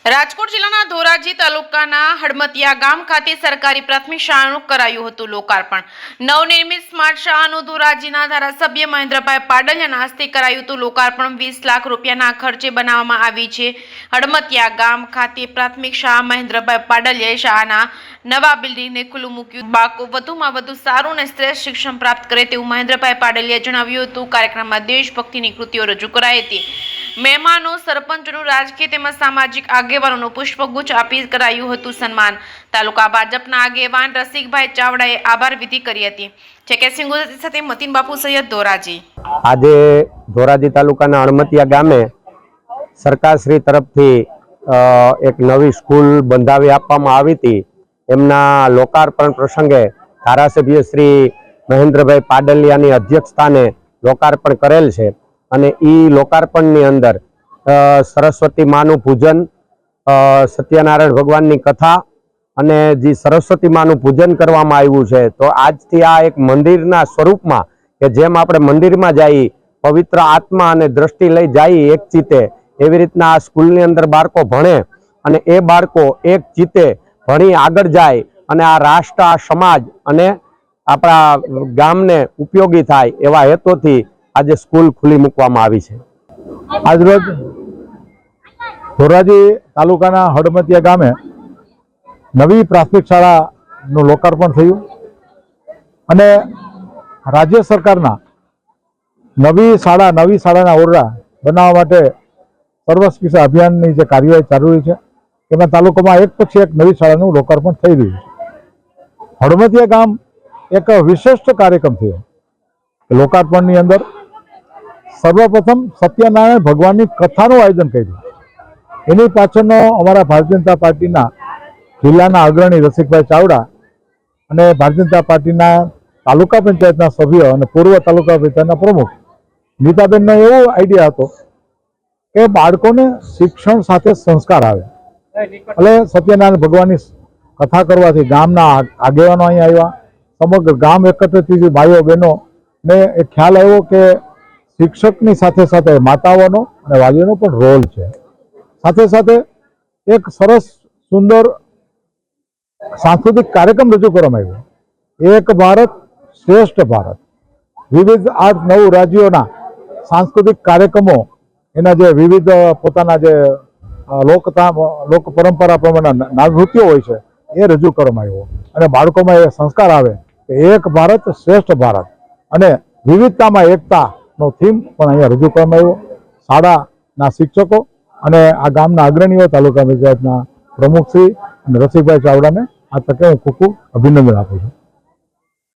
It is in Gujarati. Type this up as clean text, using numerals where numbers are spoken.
રાજકોટ જિલ્લાના ધોરાજી તાલુકાના હડમતિયા ગામ ખાતે સરકારી પ્રાથમિક શાળાનું કરાયું હતું લોકાર્પણ। નવનિર્મિત સ્માર્ટ શાળાનું ધોરાજીના ધારાસભ્ય મહેન્દ્રભાઈ પાડલિયાના હસ્તે કરાયું હતું લોકાર્પણ। 20 લાખ રૂપિયાના ખર્ચે બનાવવામાં આવી છે। હડમતિયા ગામ ખાતે પ્રાથમિક શાળા મહેન્દ્રભાઈ પાડલિયાએ શાળાના નવા બિલ્ડિંગને ખુલ્લું મૂક્યું। બાળકો વધુમાં વધુ સારું અને શ્રેષ્ઠ શિક્ષણ પ્રાપ્ત કરે તેવું મહેન્દ્રભાઈ પાડલિયાએ જણાવ્યું હતું। કાર્યક્રમમાં દેશભક્તિની કૃતિઓ રજૂ કરાઈ હતી। મહેમાનો સરપંચનું રાજકીય તેમજ સામાજિક આગેવાનોનું પુષ્પગુચ્છ આપી કરાયું હતું સન્માન। તાલુકા ભાજપના આગેવાન રસિકભાઈ ચાવડાએ આભાર વિધિ કરી હતી। ચેકેસિંગ ગુજરાતી સાથે મતીન બાપુ સૈયદ ધોરાજી। આજે ધોરાજી તાલુકાના હડમતિયા ગામે સરકારશ્રી તરફથી એક નવી સ્કૂલ બંધાવી આપવામાં આવી હતી। એમના લોકાર્પણ પ્રસંગે ધારાસભ્ય શ્રી મહેન્દ્રભાઈ પાડલિયાની અધ્યક્ષસ્થાને લોકાર્પણ કરેલ છે અને ઈ લોકાર્પણની અંદર સરસ્વતી માનું પૂજન, સત્યનારાયણ ભગવાનની કથા અને જે સરસ્વતી માનું પૂજન કરવામાં આવ્યું છે। તો આજથી આ એક મંદિરના સ્વરૂપમાં કે જેમ આપણે મંદિરમાં જઈએ પવિત્ર આત્મા અને દ્રષ્ટિ લઈ જઈએ એક ચિત્તે, એવી રીતના આ સ્કૂલની અંદર બાળકો ભણે અને એ બાળકો એક ચિત્તે ભણી આગળ જાય અને આ રાષ્ટ્ર, આ સમાજ અને આપણા ગામને ઉપયોગી થાય એવા હેતુથી આજે સ્કૂલ ખુલ્લી મૂકવામાં આવી છે। આજરોજ ધોરાજી તાલુકાના હડમતિયા ગામે નવી પ્રાથમિક શાળાનું લોકાર્પણ થયું અને રાજ્ય સરકારના નવી શાળાના ઓરડા બનાવવા માટે સર્વશિક્ષા અભિયાનની જે કાર્યવાહી ચાલુ રહી છે એમાં તાલુકામાં એક પછી એક નવી શાળાનું લોકાર્પણ થઈ રહ્યું છે। હડમતિયા ગામ એક વિશિષ્ટ કાર્યક્રમ થયો। લોકાર્પણની અંદર સર્વપ્રથમ સત્યનારાયણ ભગવાનની કથાનું આયોજન કર્યું। એની પાછળનો અમારા ભારતીય જનતા પાર્ટીના જિલ્લાના અગ્રણી રસિકભાઈ ચાવડા અને ભારતીય જનતા પાર્ટીના તાલુકા પંચાયતના સભ્યો અને પૂર્વ તાલુકા પંચાયતના પ્રમુખ નીતાબેનનો એવો આઈડિયા હતો કે બાળકોને શિક્ષણ સાથે સંસ્કાર આવે। એટલે સત્યનારાયણ ભગવાનની કથા કરવાથી ગામના આગેવાનો અહીં આવ્યા, સમગ્ર ગામ એકત્રિત થઈ, ભાઈઓ બહેનો ને એ ખ્યાલ આવ્યો કે શિક્ષકની સાથે સાથે માતાઓનો અને વાલીઓનો પણ રોલ છે। સાથે સાથે એક સરસ સુંદર સાંસ્કૃતિક કાર્યક્રમ રજૂ કરવામાં આવ્યો। એક ભારત શ્રેષ્ઠ ભારત, વિવિધ 8-9 રાજ્યોના સાંસ્કૃતિક કાર્યક્રમો, એના જે વિવિધ પોતાના જે લોક પરંપરા પ્રમાણેના નાનૃત્યો હોય છે એ રજૂ કરવામાં આવ્યો અને બાળકોમાં એ સંસ્કાર આવે કે એક ભારત શ્રેષ્ઠ ભારત અને વિવિધતામાં એકતાનો થીમ પણ અહીંયા રજૂ કરવામાં આવ્યો। શાળાના શિક્ષકો અને આ ગામના અગ્રણીઓ, તાલુકા પંચાયતના પ્રમુખશ્રી અને રસિકભાઈ ચાવડાને આ તકે હું ખૂબ ખૂબ અભિનંદન આપું છું।